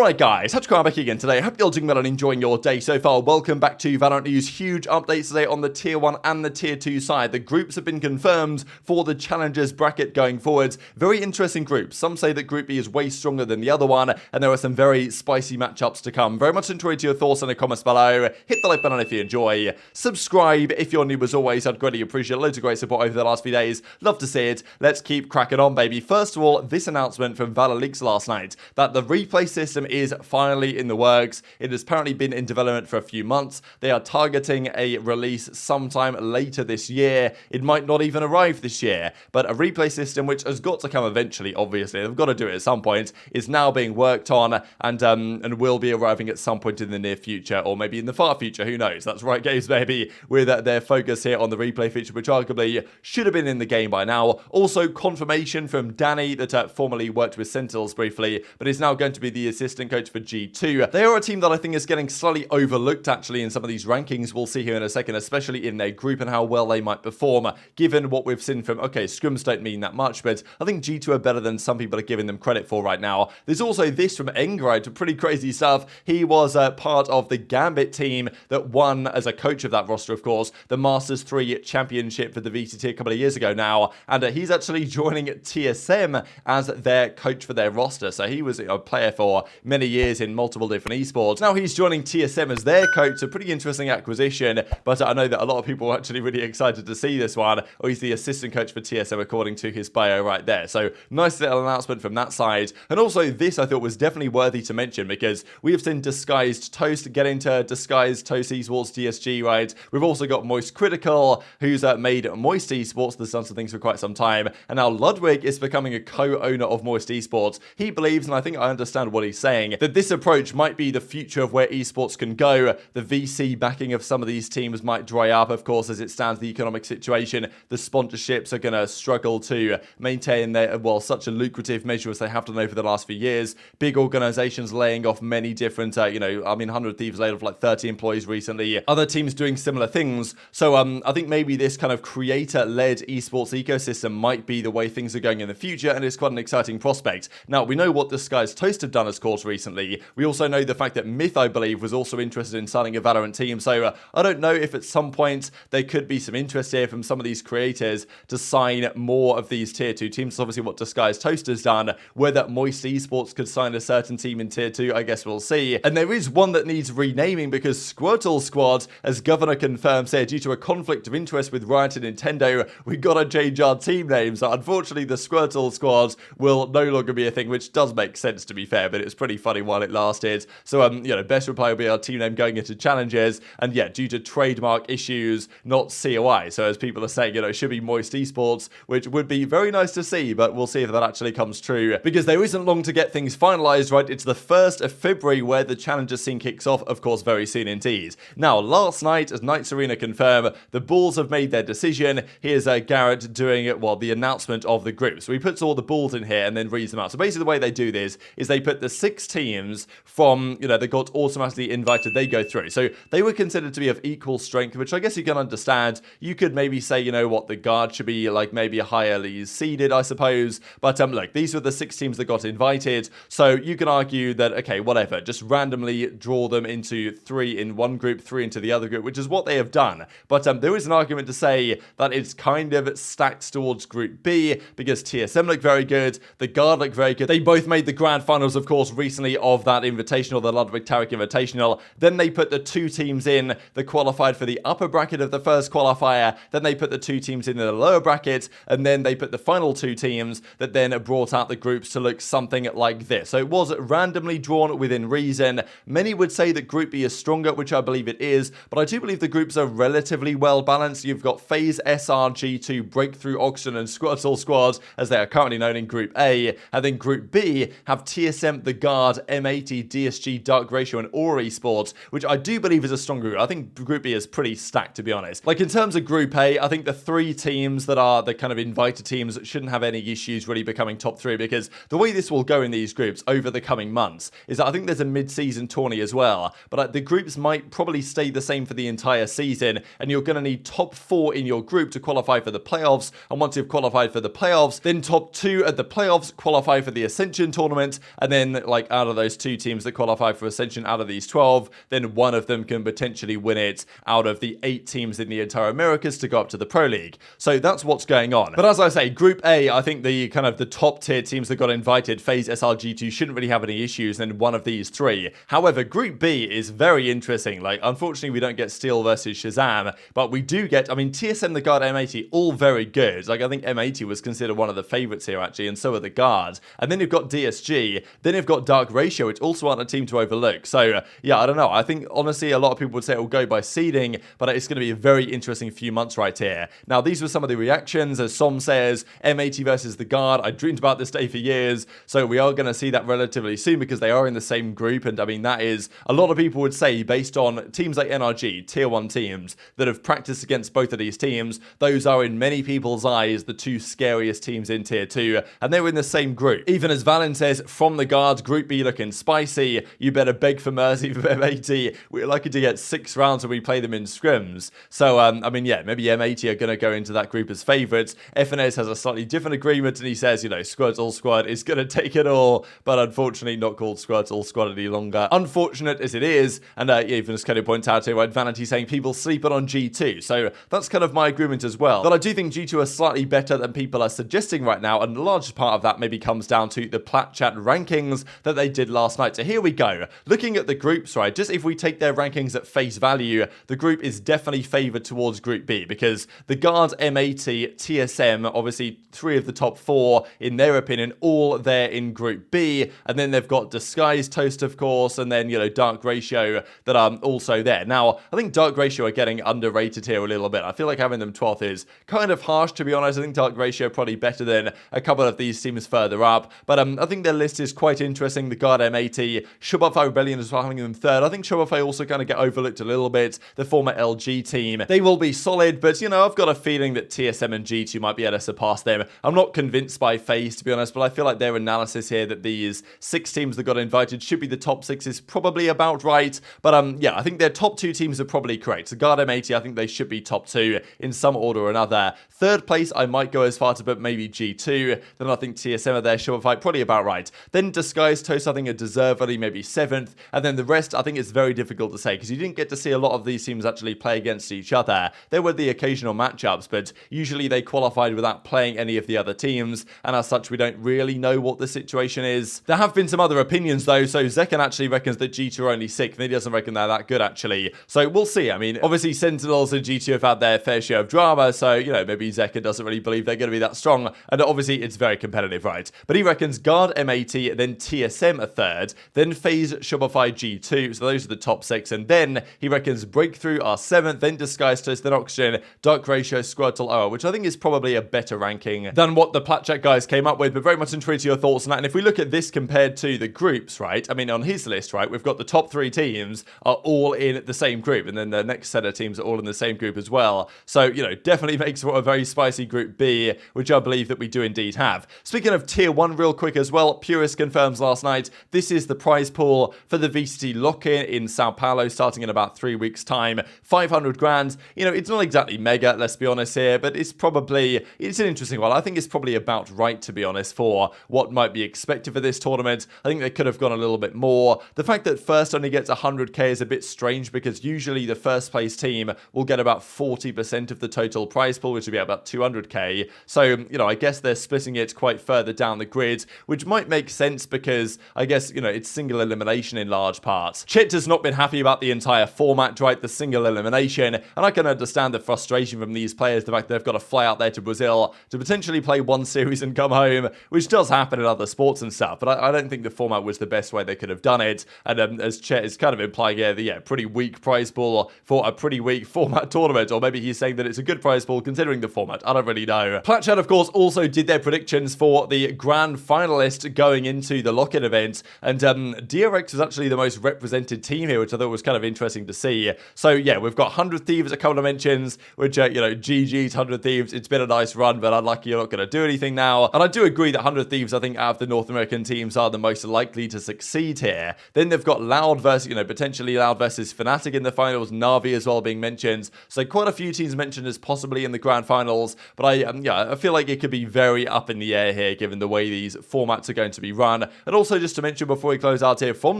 Alright guys, TacticalRab back again today. Hope you're all doing well and enjoying your day so far. Welcome back to VALORANT News. Huge updates today on the Tier 1 and the Tier 2 side. The groups have been confirmed for the Challengers bracket going forwards. Very interesting groups. Some say that Group B is way stronger than the other one, and there are some very spicy matchups to come. Very much enjoyed your thoughts in the comments below. Hit the like button if you enjoy. Subscribe if you're new as always. I'd greatly appreciate loads of great support over the last few days. Love to see it. Let's keep cracking on, baby. First of all, this announcement from Valor Leaks last night that the replay system is finally in the works. It has apparently been in development for a few months. They are targeting a release sometime later this year. It might not even arrive this year, but a replay system, which has got to come eventually, obviously, they've got to do it at some point, is now being worked on and will be arriving at some point in the near future, or maybe in the far future, who knows. That's right, games, baby, with their focus here on the replay feature, which arguably should have been in the game by now. Also, confirmation from Danny that formerly worked with Sentinels briefly, but is now going to be the assistant coach for G2. They are a team that I think is getting slightly overlooked actually in some of these rankings we'll see here in a second, especially in their group and how well they might perform, given what we've seen from, okay, scrims don't mean that much, but I think G2 are better than some people are giving them credit for right now. There's also this from Engride, pretty crazy stuff. He was part of the Gambit team that won, as a coach of that roster, of course, the Masters 3 championship for the VCT a couple of years ago now, and he's actually joining TSM as their coach for their roster. So he was a player for many years in multiple different esports. Now he's joining TSM as their coach, a pretty interesting acquisition, but I know that a lot of people are actually really excited to see this one. Oh, he's the assistant coach for TSM according to his bio right there. So nice little announcement from that side. And also this I thought was definitely worthy to mention because we have seen Disguised Toast get into Disguised Toast Esports DSG, right? We've also got Moist Critical, who's made Moist Esports, that's done some things for quite some time, and now Ludwig is becoming a co-owner of Moist Esports. He believes, and I think I understand what he's saying, that this approach might be the future of where esports can go. The VC backing of some of these teams might dry up, of course, as it stands, the economic situation. The sponsorships are going to struggle to maintain their, well, such a lucrative measure as they have done over the last few years. Big organizations laying off many different, 100 Thieves laid off like 30 employees recently. Other teams doing similar things. So I think maybe this kind of creator-led esports ecosystem might be the way things are going in the future, and it's quite an exciting prospect. Now, we know what Disguised Toast have done as course recently. We also know the fact that Myth, I believe, was also interested in signing a Valorant team. So I don't know if at some point there could be some interest here from some of these creators to sign more of these tier 2 teams. That's obviously what Disguised Toast has done. Whether Moist Esports could sign a certain team in tier 2, I guess we'll see. And there is one that needs renaming because Squirtle Squad, as Governor confirms here, due to a conflict of interest with Riot and Nintendo, we got to change our team name. So unfortunately, the Squirtle Squad will no longer be a thing, which does make sense to be fair, but it's pretty funny while it lasted. So, best reply will be our team name going into challenges, and yeah, due to trademark issues, not COI. So as people are saying, it should be Moist Esports, which would be very nice to see, but we'll see if that actually comes true, because there isn't long to get things finalized, right? It's the 1st of February where the challenger scene kicks off, of course, very soon indeed. Now, last night, as Knights Arena confirmed, the Bulls have made their decision. Here's Garrett doing, the announcement of the group. So he puts all the Bulls in here and then reads them out. So basically the way they do this is they put the 6 teams from, they got automatically invited, they go through. So they were considered to be of equal strength, which I guess you can understand. You could maybe say, the guard should be like maybe higherly seeded, I suppose. But look, these were the 6 teams that got invited. So you can argue that, okay, whatever, just randomly draw them into 3 in one group, 3 into the other group, which is what they have done. But there is an argument to say that it's kind of stacked towards Group B because TSM look very good, the guard look very good. They both made the grand finals, of course, recently of that invitational, the Ludwig Tarek Invitational. Then they put the 2 teams in that qualified for the upper bracket of the first qualifier. Then they put the 2 teams in the lower bracket, and then they put the final 2 teams that then brought out the groups to look something like this. So it was randomly drawn within reason. Many would say that Group B is stronger, which I believe it is, but I do believe the groups are relatively well balanced. You've got FaZe, SRG2, Breakthrough, Oxygen, and Squirtle Squad, as they are currently known in Group A. And then Group B have TSM, The Guard, M80, DSG, Dark Ratio, and Aura Esports, which I do believe is a strong group. I think Group B is pretty stacked, to be honest. Like in terms of Group A, I think the 3 teams that are the kind of invited teams shouldn't have any issues really becoming top 3, because the way this will go in these groups over the coming months is that I think there's a mid-season tourney as well, but the groups might probably stay the same for the entire season, and you're going to need top 4 in your group to qualify for the playoffs, and once you've qualified for the playoffs, then top 2 at the playoffs qualify for the Ascension tournament, and then like out of those 2 teams that qualify for Ascension out of these 12, then one of them can potentially win it out of the 8 teams in the entire Americas to go up to the Pro League. So that's what's going on. But as I say, Group A, I think the kind of the top tier teams that got invited, FaZe, SRG2, shouldn't really have any issues in one of these 3. However, Group B is very interesting. Like, unfortunately, we don't get Steel versus ShahZaM, but we do get, I mean, TSM, the Guard, M80, all very good. Like, I think M80 was considered one of the favorites here, actually, and so are the Guards. And then you've got DSG, then you've got Dark Ratio, which also aren't a team to overlook. So, yeah, I don't know. I think, honestly, a lot of people would say it will go by seeding, but it's going to be a very interesting few months right here. Now, these were some of the reactions. As Som says, M80 versus the Guard. I dreamed about this day for years, so we are going to see that relatively soon because they are in the same group, and I mean, that is, a lot of people would say, based on teams like NRG, tier 1 teams, that have practiced against both of these teams, those are, in many people's eyes, the 2 scariest teams in tier 2, and they were in the same group. Even as Valen says, from the Guards, Group B looking spicy, you better beg for mercy for M80. We're lucky to get 6 rounds when we play them in scrims. So, I mean, yeah, maybe M80 are going to go into that group as favourites. FNS has a slightly different agreement, and he says, you know, Squirtle Squad is going to take it all, but unfortunately not called Squirtle Squad any longer. Unfortunate as it is, and even as Cody points out here, right, Vanity saying people sleeping on G2, so that's kind of my agreement as well. But I do think G2 are slightly better than people are suggesting right now, and the largest part of that maybe comes down to the Plat Chat rankings that they did last night. So here we go. Looking at the groups, right, just if we take their rankings at face value, the group is definitely favoured towards Group B, because the Guards, M80, TSM, obviously 3 of the top 4, in their opinion, all there in Group B, and then they've got Disguise Toast, of course, and then, you know, Dark Ratio that are also there. Now, I think Dark Ratio are getting underrated here a little bit. I feel like having them 12th is kind of harsh, to be honest. I think Dark Ratio are probably better than a couple of these teams further up, but I think their list is quite interesting. The Guard, M80, Shopify Rebellion as well, having them 3rd. I think Shopify also kind of get overlooked a little bit. The former LG team, they will be solid, but, you know, I've got a feeling that TSM and G2 might be able to surpass them. I'm not convinced by FaZe, to be honest, but I feel like their analysis here that these 6 teams that got invited should be the top 6 is probably about right. But yeah, I think their top 2 teams are probably correct. So Guard, M80, I think they should be top 2 in some order or another. 3rd place, I might go as far to put maybe G2. Then I think TSM are there, Shopify, probably about right. Then Disguise Toast, I think, are deservedly maybe 7th. And then the rest, I think it's very difficult to say because you didn't get to see a lot of these teams actually play against each other. There were the occasional matchups, but usually they qualified without playing any of the other teams. And as such, we don't really know what the situation is. There have been some other opinions, though. So Zekan actually reckons that G2 are only 6th, and he doesn't reckon they're that good, actually. So we'll see. I mean, obviously, Sentinels and G2 have had their fair share of drama, so, you know, maybe Zekan doesn't really believe they're going to be that strong. And obviously, it's very competitive, right? But he reckons Guard, M80, then TSM are 3rd, then FaZe, Shopify, G2. So those are the top 6. And then he reckons Breakthrough are 7th, then Disguise Toast, then Oxygen, Dark Ratio, Squirtle, OR, which I think is probably a better ranking than what the Platcheck guys came up with, but very much intrigued to your thoughts on that. And if we look at this compared to the groups, right, I mean, on his list, right, we've got the top 3 teams are all in the same group, and then the next set of teams are all in the same group as well. So, you know, definitely makes for a very spicy Group B, which I believe that we do indeed have. Speaking of Tier 1 real quick as well, Purist confirms last night, this is the prize pool for the VCT lock-in in Sao Paulo, starting in about 3 weeks' time. 500 grand. You know, it's not exactly mega, let's be honest here, but it's an interesting one. I think it's probably about right, to be honest, for what might be expected for this tournament. I think they could have gone a little bit more. The fact that first only gets 100k is a bit strange because usually the first place team will get about 40% of the total prize pool, which would be about 200k. So, you know, I guess they're splitting it quite further down the grid, which might make sense because I guess, you know, it's single elimination in large parts. Chit has not been happy about the entire format, right? The single elimination, and I can understand the frustration from these players, the fact that they've got to fly out there to Brazil to potentially play one series and come home, which does happen in other sports and stuff, but I don't think the format was the best way they could have done it. And as Chet is kind of implying here, the pretty weak prize pool for a pretty weak format tournament, or maybe he's saying that it's a good prize pool considering the format. I don't really know. Platchat, of course, also did their predictions for the grand finalist going into the lock-in event, and DRX was actually the most represented team here, which I thought was kind of interesting to see. So yeah, we've got 100 Thieves, a couple of mentions, which you know, GG's 100 Thieves. It's been a nice run, but unlucky you're not going to do anything now. And I do agree that 100 Thieves, I think, out of the North American teams are the most likely to succeed here. Then they've got Loud versus, you know, potentially Loud versus Fnatic in the finals, Na'Vi as well being mentioned. So quite a few teams mentioned as possibly in the grand finals, but I feel like it could be very up in the air here given the way these formats are going to be run. And also just to mention before we close out here from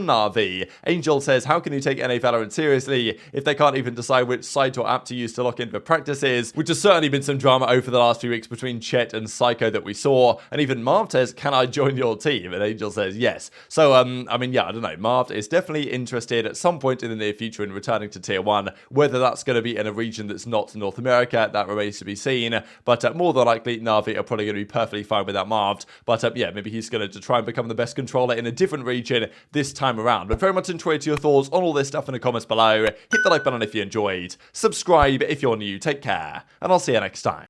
Na'Vi, Angel says, how can you take NA Valorant seriously if they can't even decide which site or app to use to lock in for practices? Which has certainly been some drama over the last few weeks between Chet and Psycho that we saw. And even Marv says, can I join your team? And Angel says yes. So, I mean, yeah, I don't know. Marv is definitely interested at some point in the near future in returning to Tier 1. Whether that's going to be in a region that's not North America, that remains to be seen. But more than likely, Na'Vi are probably going to be perfectly fine with that Marv. But yeah, maybe he's going to try and become the best controller in a different region this time around. But very much enjoyed your thoughts on all this stuff in the comments below. Hit the like button if you enjoyed. Subscribe if you're new. Take care. And I'll see you next time.